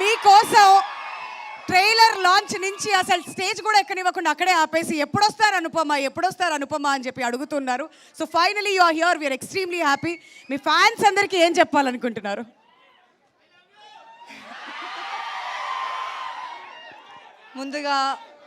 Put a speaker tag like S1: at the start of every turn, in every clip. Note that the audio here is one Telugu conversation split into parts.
S1: మీకోసం ట్రైలర్ లాంచ్ నుంచి అసలు స్టేజ్ కూడా ఎక్కనివ్వకుండా అక్కడే ఆపేసి ఎప్పుడొస్తారు అనుపమ అని చెప్పి అడుగుతున్నారు. So finally you are here, we are extremely happy. మీ ఫ్యాన్స్ అందరికీ ఏం చెప్పాలనుకుంటున్నారు?
S2: ముందుగా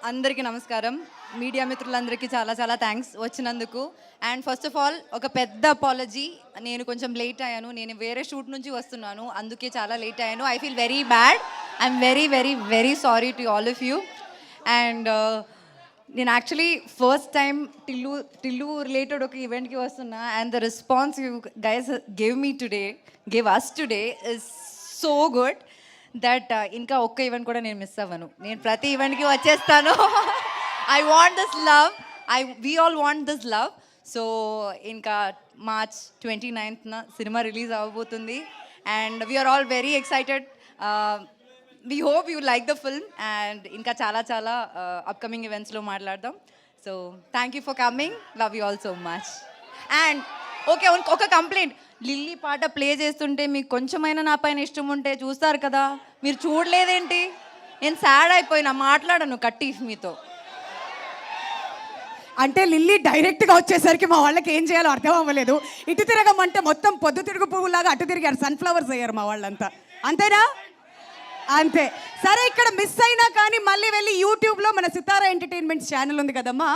S2: అందరికీ నమస్కారం. మీడియా మిత్రులందరికీ చాలా చాలా థ్యాంక్స్ వచ్చినందుకు. అండ్ ఫస్ట్ ఆఫ్ ఆల్ ఒక పెద్ద అపాలజీ, నేను కొంచెం లేట్ అయ్యాను. నేను వేరే షూట్ నుంచి వస్తున్నాను, అందుకే చాలా లేట్ అయ్యాను. I feel very bad. I'm very very very sorry to all of you. And నేను actually first time Tillu related ఒక ఈవెంట్కి వస్తున్నా. And the response you guys give us today is so good that ఇంకా ఒక్క ఈవెంట్ కూడా నేను మిస్ అవ్వను. నేను ప్రతి ఈవెంట్కి వచ్చేస్తాను. I want this love, we all want this love. So ఇంకా మార్చ్ 29న సినిమా రిలీజ్ అవ్వబోతుంది. And we are all very excited. We hope you like the film. And ఇంకా చాలా చాలా అప్కమింగ్ ఈవెంట్స్లో మాట్లాడదాం. So thank you for coming, love you all so much. And okay, ఒక కంప్లైంట్, లిల్లీ పాట ప్లే చేస్తుంటే మీకు కొంచెమైనా నా పైన ఇష్టం ఉంటే చూస్తారు కదా, మీరు చూడలేదేంటి? నేను సాడ్ అయిపోయినా, మాట్లాడను కట్టి మీతో.
S1: అంటే లిల్లీ డైరెక్ట్గా వచ్చేసరికి మా వాళ్ళకి ఏం చేయాలో అర్థం అవ్వలేదు. ఇటు తిరగమంటే మొత్తం పొద్దు తిరుగు పువ్వులాగా అటు తిరిగారు, సన్ఫ్లవర్స్ అయ్యారు మా వాళ్ళంతా. అంతేనా? అంతే. సరే, ఇక్కడ మిస్ అయినా కానీ మళ్ళీ వెళ్ళి యూట్యూబ్లో మన సితారా ఎంటర్టైన్మెంట్స్ ఛానల్ ఉంది కదమ్మా.